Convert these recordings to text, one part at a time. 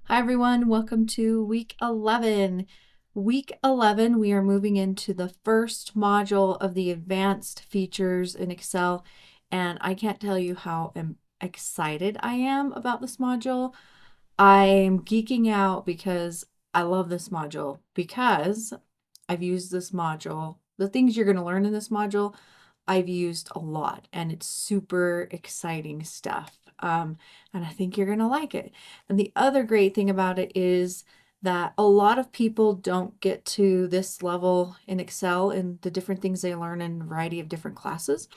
Hi everyone, welcome to week 11. Week 11, we are moving into the first module of the advanced features in Excel, and I can't tell you how excited I am about this module. I'm geeking out because I love this module because I've used this module. The things you're going to learn in this module, I've used a lot, and it's super exciting stuff. And I think you're going to like it. And the other great thing about it is that a lot of people don't get to this level in Excel and the different things they learn in a variety of different classes.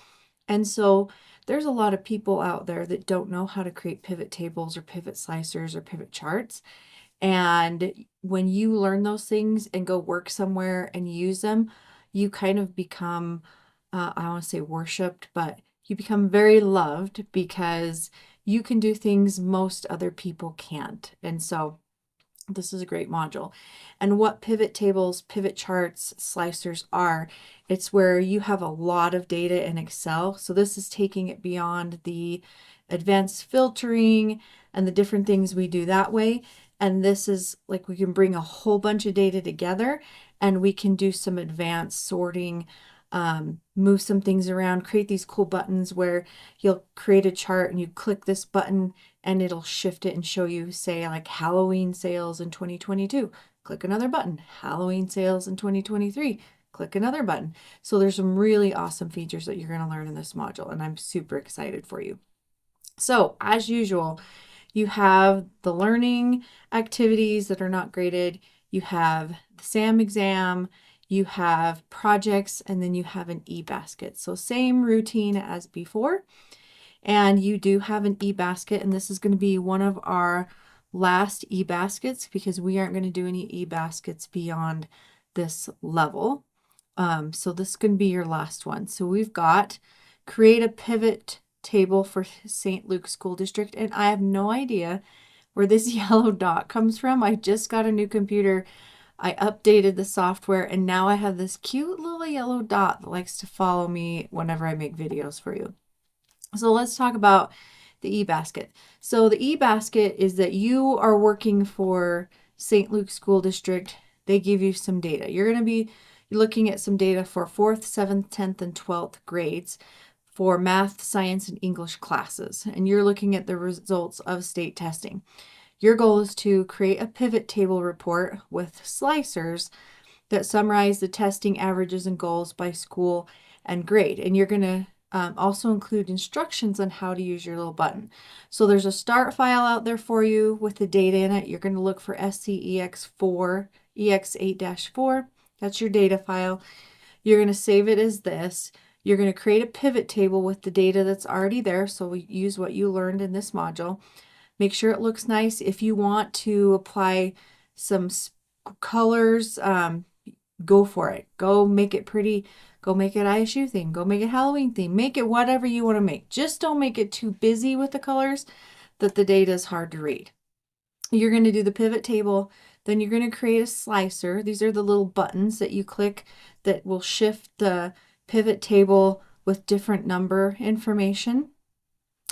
And so there's a lot of people out there that don't know how to create pivot tables or pivot slicers or pivot charts. And when you learn those things and go work somewhere and use them, you kind of become, I don't want to say worshiped, but you become very loved because you can do things most other people can't. And so this is a great module. And what pivot tables, pivot charts, slicers are, it's where you have a lot of data in Excel. So this is taking it beyond the advanced filtering and the different things we do that way. And this is like we can bring a whole bunch of data together and we can do some advanced sorting, move some things around, create these cool buttons where you'll create a chart and you click this button and it'll shift it and show you, say, like Halloween sales in 2022. Click another button. Halloween sales in 2023. Click another button. So there's some really awesome features that you're going to learn in this module, and I'm super excited for you. So as usual, you have the learning activities that are not graded. You have the SAM exam, you have projects, and then you have an e-basket. So same routine as before. And you do have an e-basket, and this is going to be one of our last e-baskets because we aren't going to do any e-baskets beyond this level. So this can be your last one. So we've got create a pivot table for St. Luke School District, and I have no idea where this yellow dot comes from. I just got a new computer. I updated the software, and now I have this cute little yellow dot that likes to follow me whenever I make videos for you. So let's talk about the e-basket. So the e-basket is that you are working for St. Luke School District. They give you some data. You're going to be looking at some data for 4th, 7th, 10th, and 12th grades for math, science, and English classes. And you're looking at the results of state testing. Your goal is to create a pivot table report with slicers that summarize the testing averages and goals by school and grade. And you're going to also include instructions on how to use your little button. So there's a start file out there for you with the data in it. You're going to look for SCEX4, EX8-4. That's your data file. You're going to save it as this. You're going to create a pivot table with the data that's already there. So we use what you learned in this module. Make sure it looks nice. If you want to apply some colors, go for it. Go make it pretty. Go make it ISU theme. Go make it Halloween theme. Make it whatever you want to make. Just don't make it too busy with the colors that the data is hard to read. You're going to do the pivot table. Then you're going to create a slicer. These are the little buttons that you click that will shift the pivot table with different number information.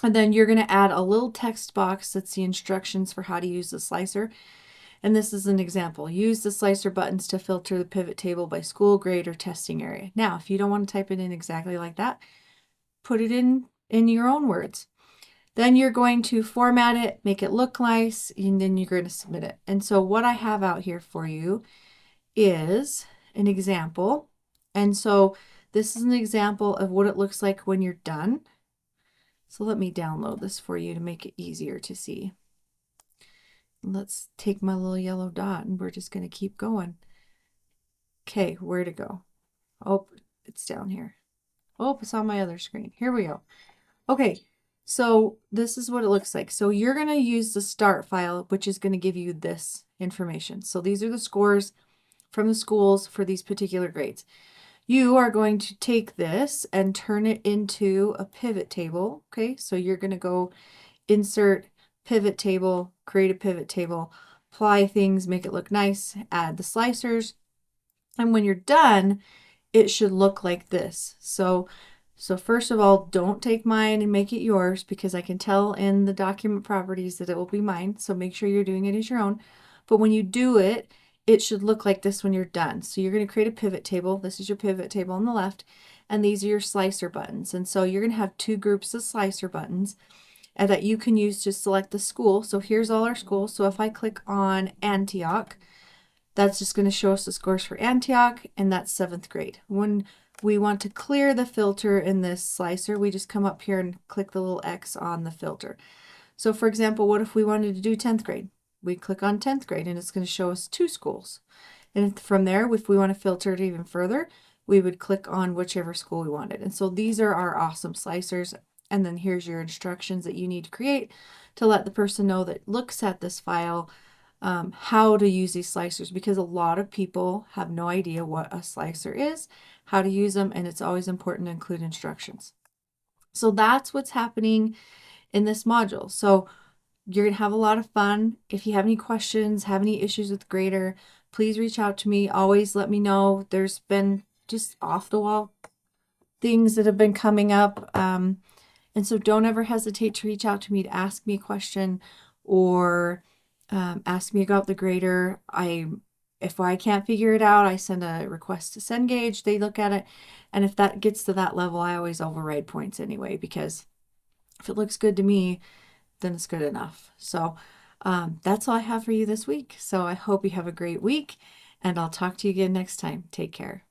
And then you're going to add a little text box that's the instructions for how to use the slicer. And this is an example. Use the slicer buttons to filter the pivot table by school, grade, or testing area. Now, if you don't want to type it in exactly like that, put it in your own words. Then you're going to format it, make it look nice, and then you're going to submit it. And so what I have out here for you is an example. And so this is an example of what it looks like when you're done. So let me download this for you to make it easier to see. Let's take my little yellow dot and we're just going to keep going. Okay, where to go? Oh, it's down here. Oh, it's on my other screen. Here we go. Okay, so this is what it looks like. So you're going to use the start file, which is going to give you this information. So these are the scores from the schools for these particular grades. You are going to take this and turn it into a pivot table. Okay, so you're going to go insert pivot table, create a pivot table, apply things, make it look nice, add the slicers. And when you're done, it should look like this. So So first of all, don't take mine and make it yours because I can tell in the document properties that it will be mine. So make sure you're doing it as your own. But when you do it, it should look like this when you're done. So you're going to create a pivot table. This is your pivot table on the left, and these are your slicer buttons. And so you're going to have two groups of slicer buttons and that you can use to select the school. So here's all our schools. So if I click on Antioch, that's just going to show us the scores for Antioch, and that's 7th grade. When we want to clear the filter in this slicer, we just come up here and click the little X on the filter. So for example, what if we wanted to do 10th grade? We click on 10th grade and it's going to show us 2 schools. And from there, if we want to filter it even further, we would click on whichever school we wanted. And so these are our awesome slicers. And then here's your instructions that you need to create to let the person know that looks at this file how to use these slicers, because a lot of people have no idea what a slicer is, how to use them, and it's always important to include instructions. So that's what's happening in this module. So you're going to have a lot of fun. If you have any questions, have any issues with Grader, please reach out to me. Always let me know. There's been just off the wall things that have been coming up. And so don't ever hesitate to reach out to me to ask me a question or ask me about the grader. If I can't figure it out, I send a request to Cengage. They look at it. And if that gets to that level, I always override points anyway, because if it looks good to me, then it's good enough. So that's all I have for you this week. So I hope you have a great week, and I'll talk to you again next time. Take care.